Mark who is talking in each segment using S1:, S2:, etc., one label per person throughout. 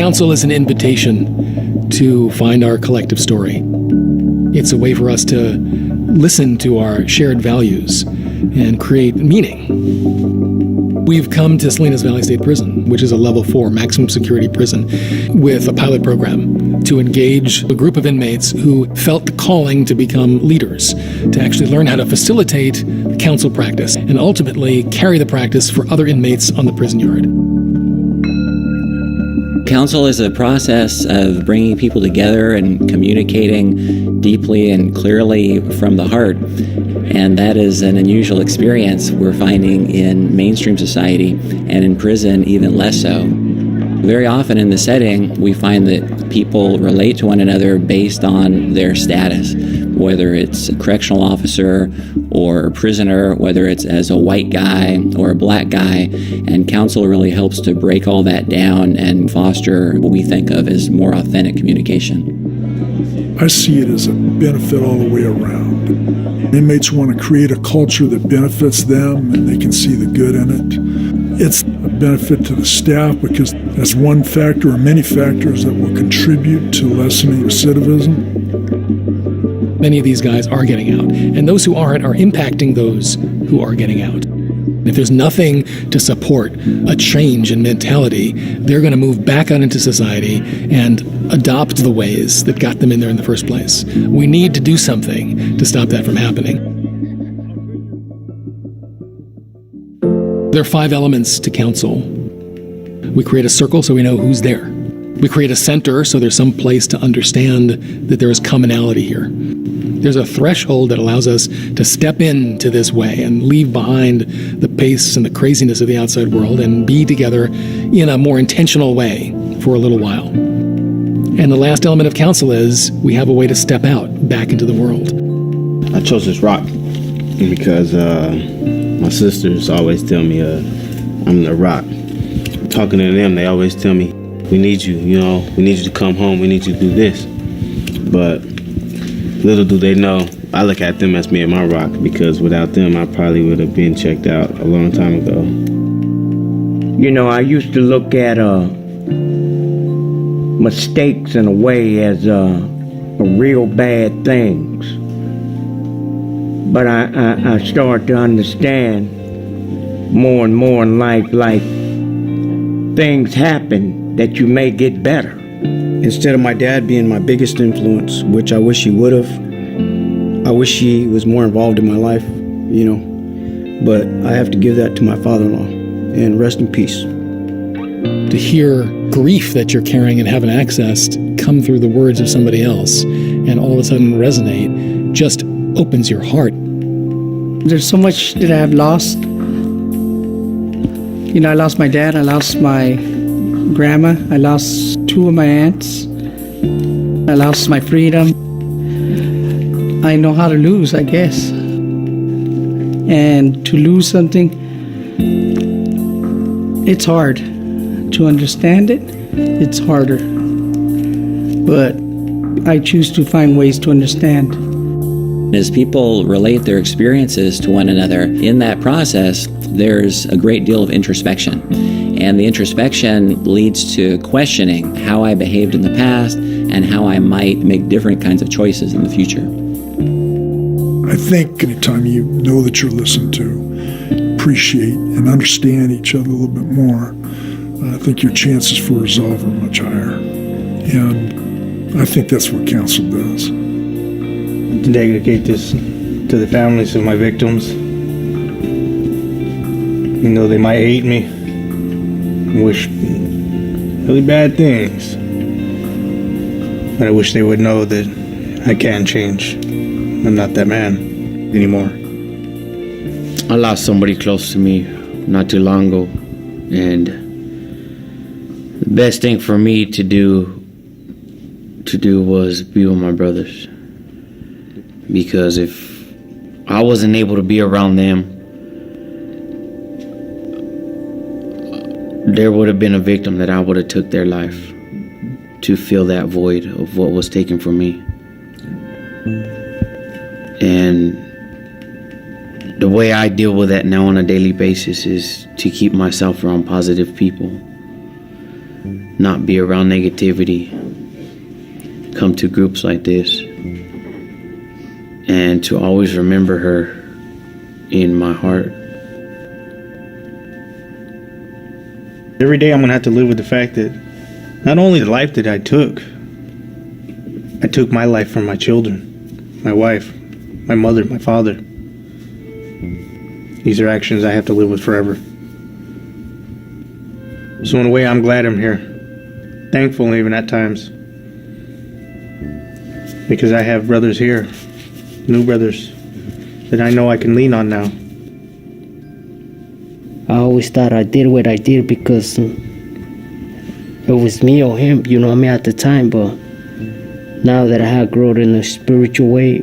S1: Council is an invitation to find our collective story. It's a way for us to listen to our shared values and create meaning. We've come to Salinas Valley State Prison, which is a level 4 maximum security prison, with a pilot program to engage a group of inmates who felt the calling to become leaders, to actually learn how to facilitate council practice and ultimately carry the practice for other inmates on the prison yard.
S2: Council is a process of bringing people together and communicating deeply and clearly from the heart. And that is an unusual experience we're finding in mainstream society, and in prison even less so. Very often in the setting, we find that people relate to one another based on their status, whether it's a correctional officer or a prisoner, whether it's as a white guy or a black guy, and council really helps to break all that down and foster what we think of as more authentic communication.
S3: I see it as a benefit all the way around. Inmates want to create a culture that benefits them and they can see the good in it. It's a benefit to the staff because that's one factor or many factors that will contribute to lessening recidivism.
S1: Many of these guys are getting out, and those who aren't are impacting those who are getting out. If there's nothing to support a change in mentality, they're going to move back out into society and adopt the ways that got them in there in the first place. We need to do something to stop that from happening. There are 5 elements to council. We create a circle so we know who's there. We create a center so there's some place to understand that there is commonality here. There's a threshold that allows us to step into this way and leave behind the pace and the craziness of the outside world and be together in a more intentional way for a little while. And the last element of council is we have a way to step out back into the world.
S4: I chose this rock because my sisters always tell me I'm the rock. Talking to them, they always tell me, we need you, we need you to come home, we need you to do this. But little do they know, I look at them as being my rock, because without them, I probably would have been checked out a long time ago.
S5: I used to look at mistakes in a way as real bad things. But I started to understand more and more in life, like things happen that you may get better.
S6: Instead of my dad being my biggest influence, which I wish he would have, I wish he was more involved in my life, but I have to give that to my father-in-law, and rest in peace.
S1: To hear grief that you're carrying and haven't accessed come through the words of somebody else and all of a sudden resonate just opens your heart.
S7: There's so much that I have lost. I lost my dad, I lost my grandma, I lost 2 of my aunts, I lost my freedom. I know how to lose, I guess. And to lose something, it's hard. To understand it, it's harder. But I choose to find ways to understand.
S2: As people relate their experiences to one another, in that process, there's a great deal of introspection. And the introspection leads to questioning how I behaved in the past and how I might make different kinds of choices in the future.
S3: I think anytime you know that you're listened to, appreciate and understand each other a little bit more, I think your chances for resolve are much higher. And I think that's what council does.
S8: To dedicate this to the families of my victims. They might hate me, wish really bad things, but I wish they would know that I can change. I'm not that man anymore.
S9: I lost somebody close to me not too long ago, and the best thing for me to do was be with my brothers. Because if I wasn't able to be around them, there would have been a victim that I would have took their life to fill that void of what was taken from me. And the way I deal with that now on a daily basis is to keep myself around positive people not be around negativity, come to groups like this, and to always remember her in my heart.
S8: Every day I'm going to have to live with the fact that not only the life that I took my life from my children, my wife, my mother, my father. These are actions I have to live with forever. So in a way, I'm glad I'm here. Thankful even at times. Because I have brothers here, new brothers, that I know I can lean on now.
S10: I always thought I did what I did because it was me or him, you know what I mean, at the time. But now that I have grown in a spiritual way,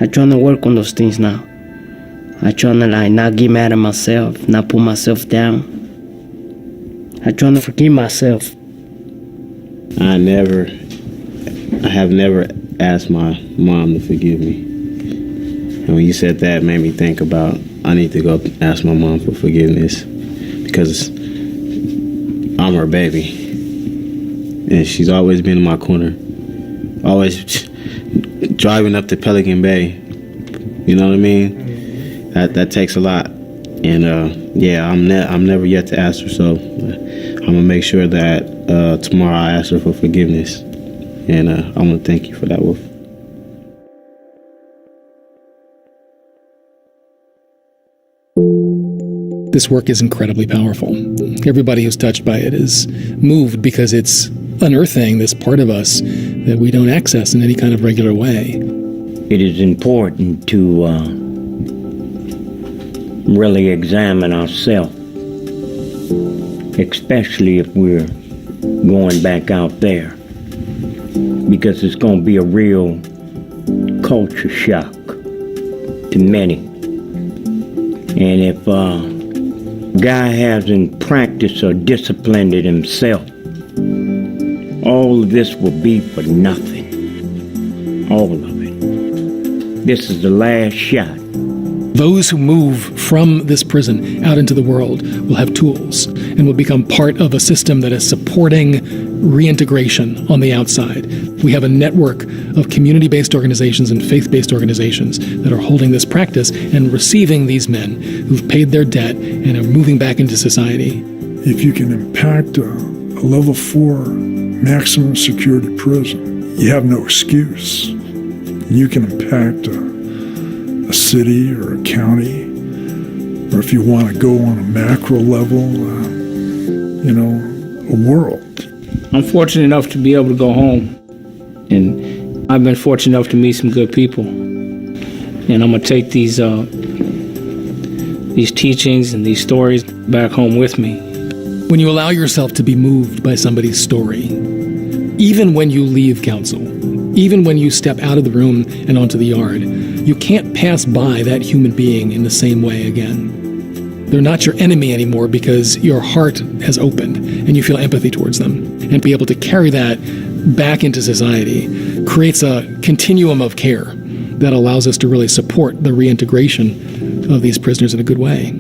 S10: I'm trying to work on those things now. I'm trying to not get mad at myself, not put myself down. I'm trying to forgive myself.
S4: I have never asked my mom to forgive me. And when you said that, it made me think about I need to go ask my mom for forgiveness because I'm her baby. And she's always been in my corner. Always driving up to Pelican Bay. You know what I mean? That takes a lot. And I'm never yet to ask her, so I'm going to make sure that tomorrow I ask her for forgiveness. And I want to thank you for that, Wolf.
S1: This work is incredibly powerful. Everybody who's touched by it is moved because it's unearthing this part of us that we don't access in any kind of regular way.
S5: It is important to really examine ourselves, especially if we're going back out there, because it's going to be a real culture shock to many. And if guy hasn't practiced or disciplined it himself, all of this will be for nothing. All of it. This is the last shot.
S1: Those who move from this prison out into the world will have tools and will become part of a system that is supporting reintegration on the outside. We have a network of community-based organizations and faith-based organizations that are holding this practice and receiving these men who've paid their debt and are moving back into society.
S3: If you can impact a level 4 maximum security prison, you have no excuse. You can impact a city or a county, or if you want to go on a macro level, a world.
S11: I'm fortunate enough to be able to go home, and I've been fortunate enough to meet some good people. And I'm going to take these teachings and these stories back home with me.
S1: When you allow yourself to be moved by somebody's story, even when you leave counsel, even when you step out of the room and onto the yard, you can't pass by that human being in the same way again. They're not your enemy anymore because your heart has opened and you feel empathy towards them. And be able to carry that back into society creates a continuum of care that allows us to really support the reintegration of these prisoners in a good way.